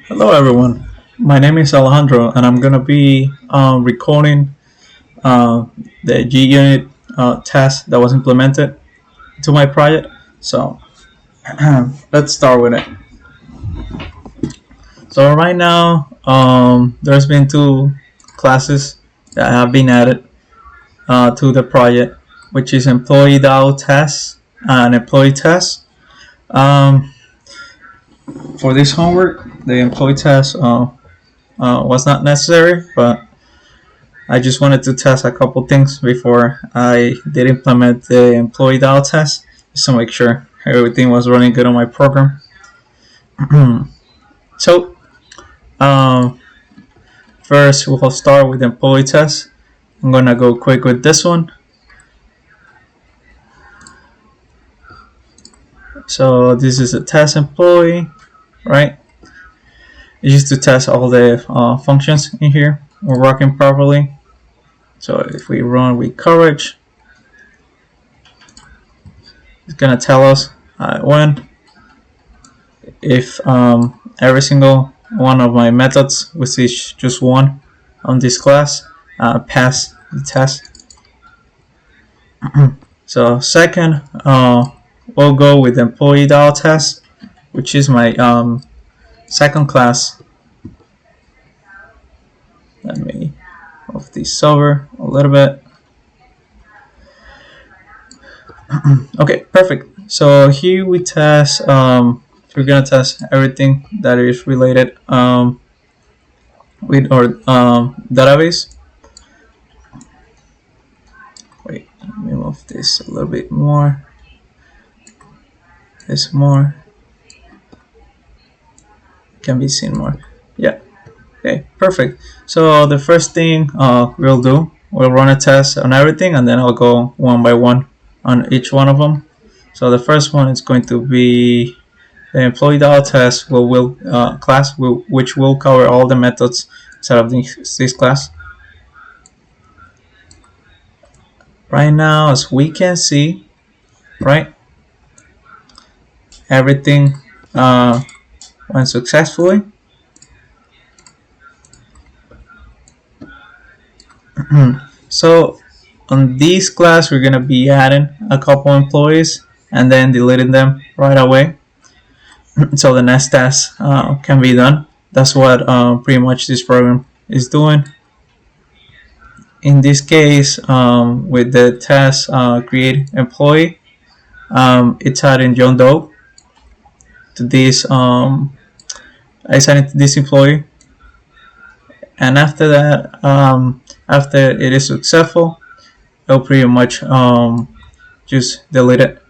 Hello, everyone. My name is Alejandro, and I'm gonna be recording uh, the GUnit task that was implemented to my project. So let's start with it. So right now, there's been two classes that have been added to the project, which is employee DAO test and employee test. Um, for this homework, the employee test was not necessary, but I just wanted to test a couple things before I did implement the employee DAO test, just to make sure everything was running good on my program. so, um, first we'll start with the employee test. I'm gonna go quick with this one. So this is a test employee, right? It's just to test all the functions in here. We're working properly. So if we run with coverage, it's gonna tell us when if every single one of my methods, which is just one on this class, pass the test. So second, we'll go with employee DAO test, which is my second class. Let me move this over a little bit. Okay, perfect. So here we test. We're gonna test everything that is related with our database. Wait, let me move this a little bit more. This more can be seen more. Yeah. Okay, perfect. So the first thing we'll run a test on everything, and then I'll go one by one on each one of them. So the first one is going to be the employee DAO test, class, which will cover all the methods inside of this class. Right now, as we can see, right, everything went successfully. So on this class, we're gonna be adding a couple employees and then deleting them right away. So the next task can be done. That's what pretty much this program is doing. In this case, with the task create employee, it's adding John Doe to this. I assigned it to this employee, and after that, after it is successful, it'll pretty much just delete it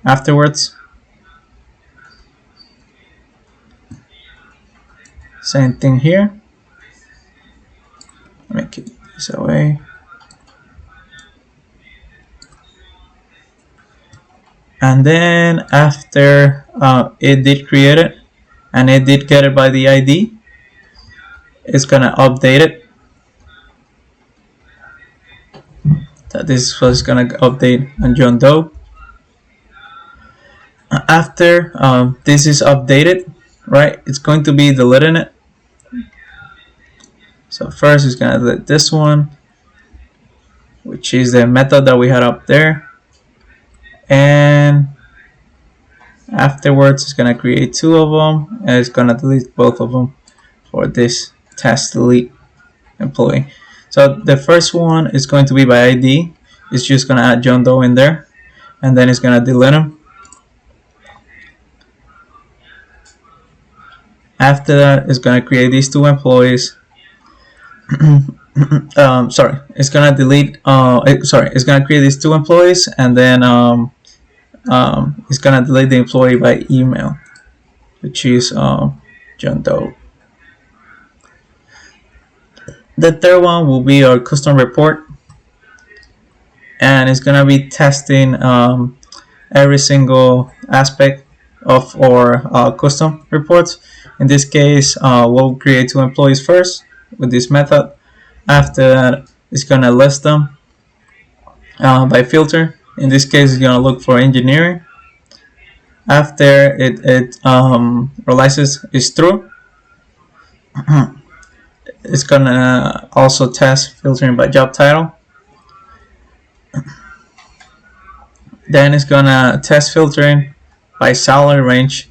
afterwards. Same thing here. Make it this away. And then after it did create it, and it did get it by the ID, it's gonna update it. That this was gonna update on John Doe. After this is updated, right, it's going to be deleting it. So first it's gonna delete this one, which is the method that we had up there, and afterwards it's gonna create two of them, and it's gonna delete both of them for this test delete employee. So the first one is going to be by ID. It's just gonna add John Doe in there, and then it's gonna delete him. After that, it's gonna create these two employees. Sorry, it's gonna delete. It's gonna create these two employees, and then it's gonna delete the employee by email, which is John Doe. The third one will be our custom report, and it's gonna be testing every single aspect of our custom reports. In this case, we'll create two employees first with this method. After that, it's gonna list them by filter. In this case, it's gonna look for engineering. After it realizes it's true, It's gonna also test filtering by job title. Then it's gonna test filtering by salary range,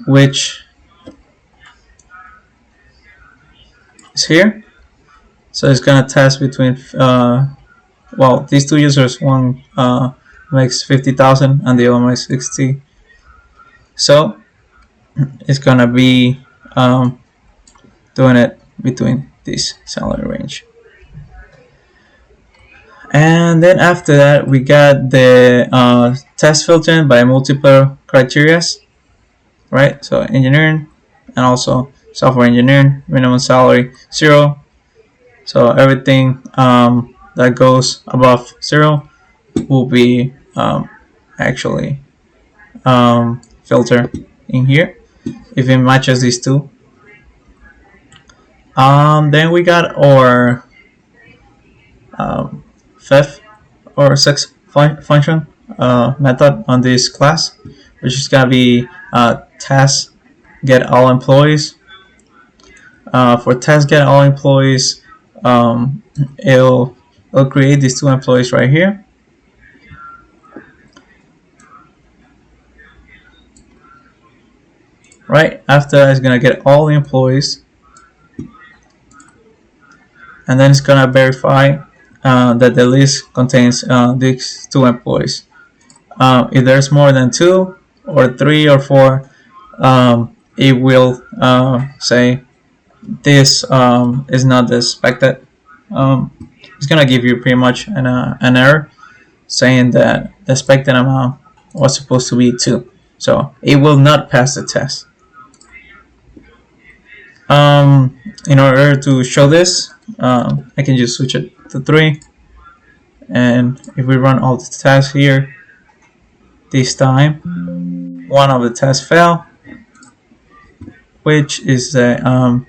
which is here. So it's gonna test between well, these two users, one makes 50,000 and the other makes 60. So it's gonna be doing it between this salary range. And then after that, we got the test filtering by multiple criteria, right? So engineering and also software engineering, minimum salary 0. So everything that goes above 0 will be actually filter in here if it matches these two. Then we got our fifth or sixth function method on this class, which is gonna be test get all employees. For test get all employees, it'll create these two employees right here. Right after that, it's gonna get all the employees, and then it's gonna verify that the list contains these two employees. If there's more than 2 or 3 or 4, it will say this is not the expected. It's gonna give you pretty much an error saying that the expected amount was supposed to be 2, so it will not pass the test. In order to show this, I can just switch it to 3, and if we run all the tests here, this time one of the tests failed, which is the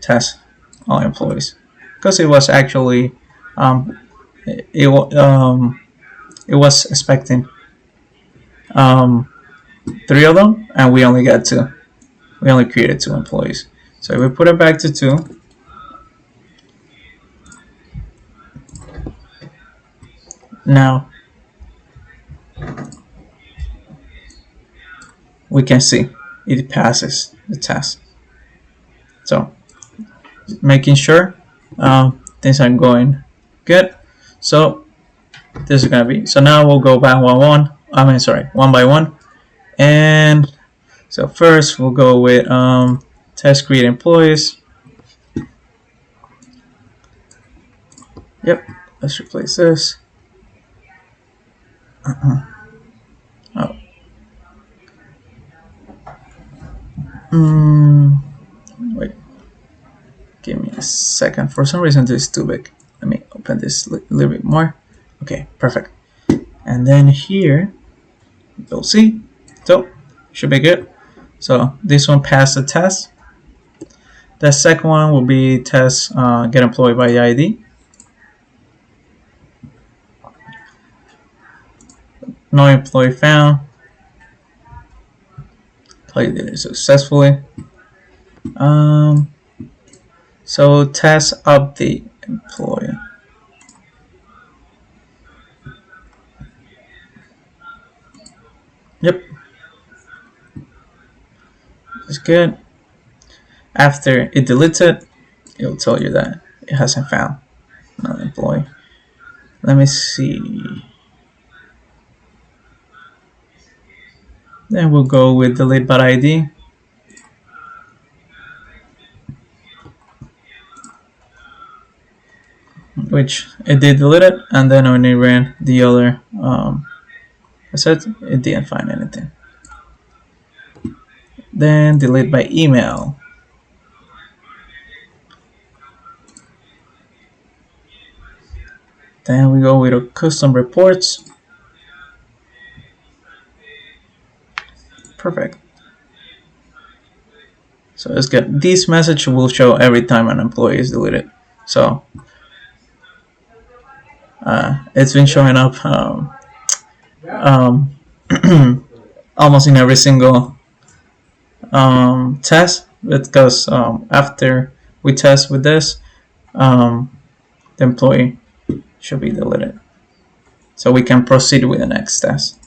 test all employees, because it was actually it was expecting 3 of them, and we only got 2. We only created 2 employees. So if we put it back to 2, now we can see it passes the test. So making sure things are going good. So this is gonna be, so now we'll go back one by one. And so first we'll go with test create employees. Yep, let's replace this. Oh. Wait, give me a second. For some reason this is too big. Let me open this a little bit more. Okay, perfect. And then here you'll see, so should be good. So this one passed the test. The second one will be test get employee by ID. No employee found. Employee did it successfully. So test update employee. Yep, it's good. After it deletes it, it'll tell you that it hasn't found an employee. Let me see. Then we'll go with delete by ID. Which it did delete it, and then when it ran the other set, it didn't find anything. Then delete by email. Then we go with our custom reports. Perfect. So let's get this message will show every time an employee is deleted. So it's been showing up almost in every single test. because after we test with this, the employee should be deleted. So we can proceed with the next test.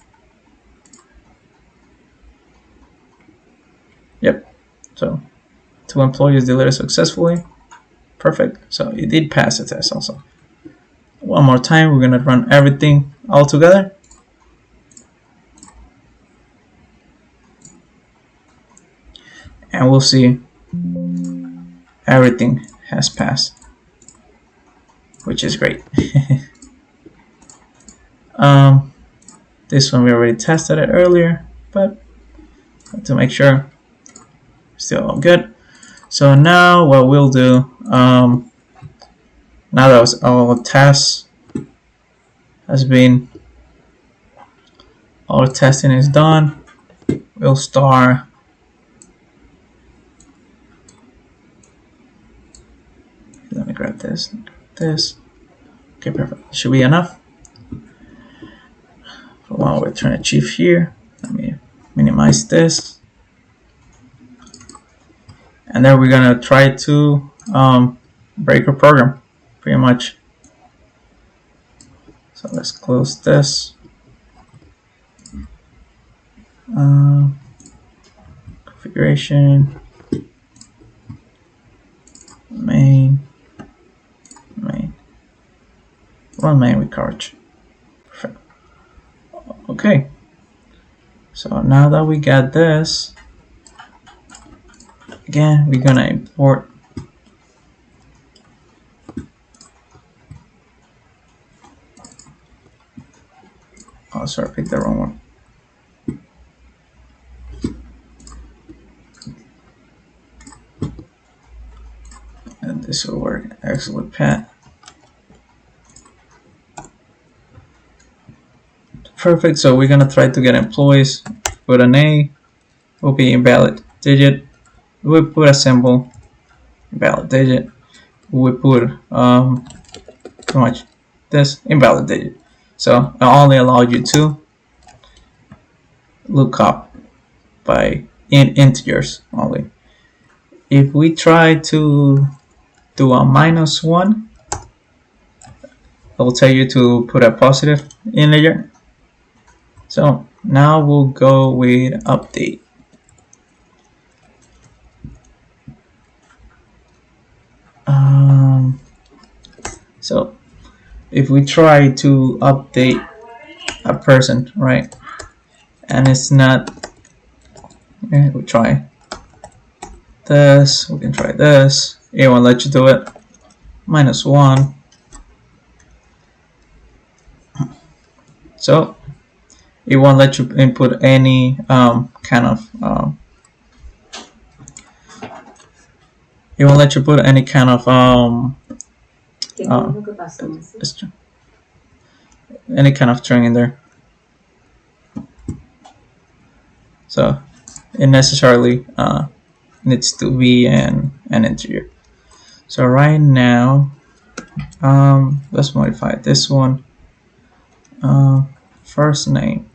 Yep. So 2 employees deleted successfully. Perfect. So you did pass the test also. One more time, we're gonna run everything all together. And we'll see everything has passed, which is great. This one we already tested it earlier, but to make sure, still all good. So now what we'll do, now that all tests has been, all testing is done, we'll start let me grab this. Okay, perfect. Should be enough for what we're trying to achieve here. Let me minimize this, and then we're gonna try to break our program pretty much. So let's close this. Configuration, main, run main with coverage. Perfect. Okay. So now that we got this, again, we're gonna import oh, sorry, I picked the wrong one. And this will work. Excellent, Pat. Perfect. So we're gonna try to get employees. Put an A, will be invalid digit. We put a symbol, invalid digit. We put too much this invalid digit. So I only allowed you to look up by integers only. If we try to do a -1, it will tell you to put a positive integer. So now we'll go with update. So if we try to update a person, right, and it's not, okay, we'll try this, we can try this, it won't let you do it, -1. So it won't let you input any kind of it won't let you put any kind of any kind of string in there. So it necessarily needs to be an integer. So right now, let's modify this one. First name.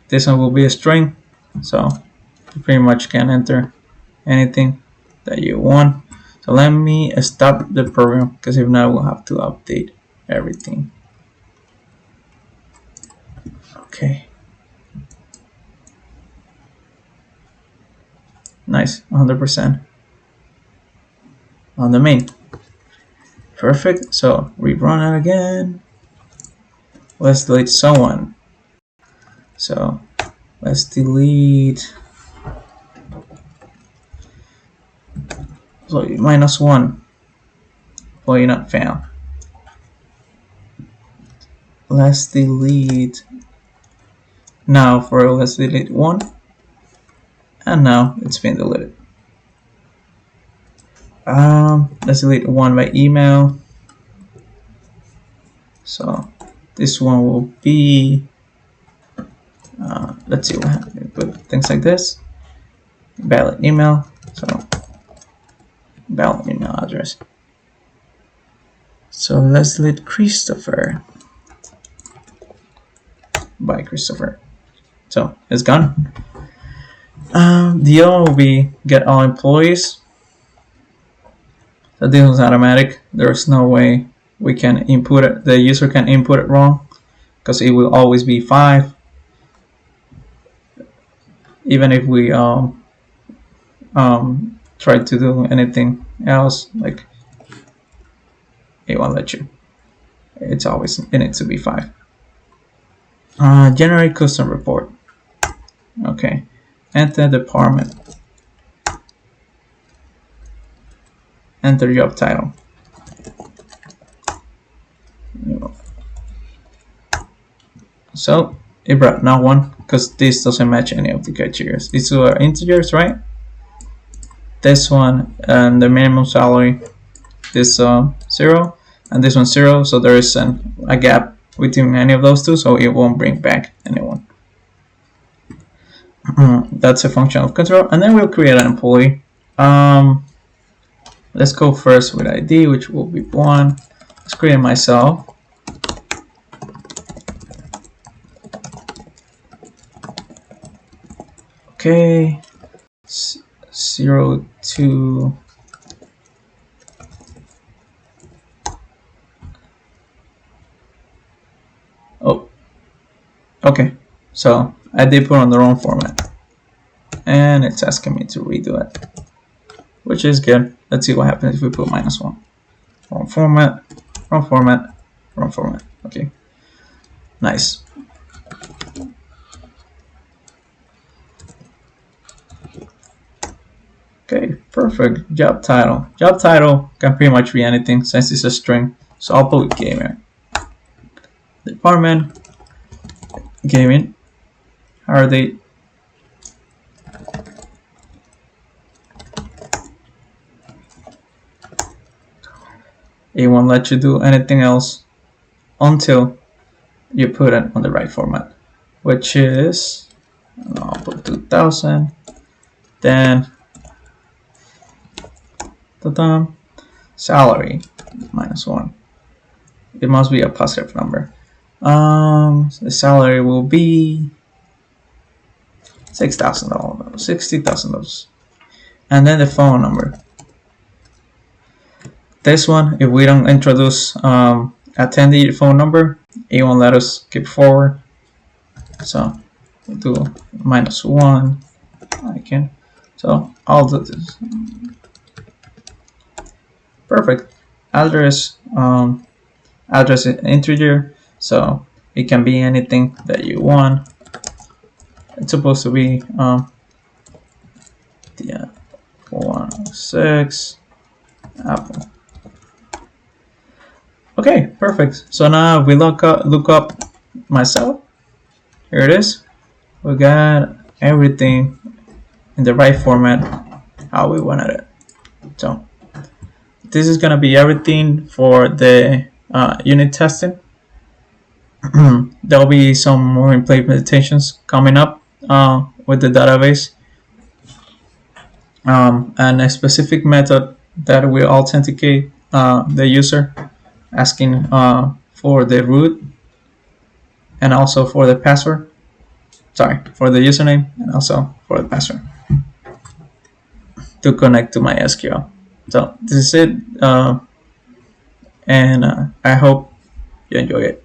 This one will be a string, so you pretty much can enter anything that you want. So let me stop the program, because if not, we'll have to update everything. Okay. Nice, 100% on the main. Perfect. So rerun it again. Let's delete someone. So let's delete. So -1. Employee not found. Let's delete. Now let's delete 1. And now it's been deleted. Let's delete 1 by email. So this one will be, let's see what happens. Put things like this. Valid email. So valid email address. So let's delete Christopher by Christopher. So it's gone. The other one will be get all employees. So this one's automatic. There's no way we can input it. The user can input it wrong because it will always be 5. Even if we try to do anything else, like it won't let you. It needs to be 5. Generate custom report. Okay, enter department. Enter job title. So it brought no one because this doesn't match any of the criteria. These are integers, right? This one and the minimum salary, this 0, and this one 0. So there is a gap between any of those two, so it won't bring back anyone. That's a function of control, and then we'll create an employee. Let's go first with ID, which will be 1. Let's create myself. Okay, 0, 2. Oh, okay. So I did put on the wrong format, and it's asking me to redo it, which is good. Let's see what happens if we put -1. Wrong format, wrong format, wrong format. Okay, nice. Okay, perfect. Job title. Job title can pretty much be anything since it's a string. So I'll put gamer. Department, gaming. Hire date. It won't let you do anything else until you put it on the right format, which is, I'll put 2000. Then salary -1. It must be a positive number. The salary will be $6,000, $60,000, and then the phone number. This one, if we don't introduce a 10-digit phone number, it won't let us keep forward. So we'll do -1. I can. So I'll do this. Perfect. Address. Address is integer, so it can be anything that you want. It's supposed to be 106 Apple. Okay, perfect. So now we look up myself. Here it is. We got everything in the right format, how we wanted it. So this is gonna be everything for the unit testing. There'll be some more implementations coming up with the database, and a specific method that will authenticate the user, asking for the root and also for the password. Sorry, for the username and also for the password to connect to MySQL. So this is it, and I hope you enjoy it.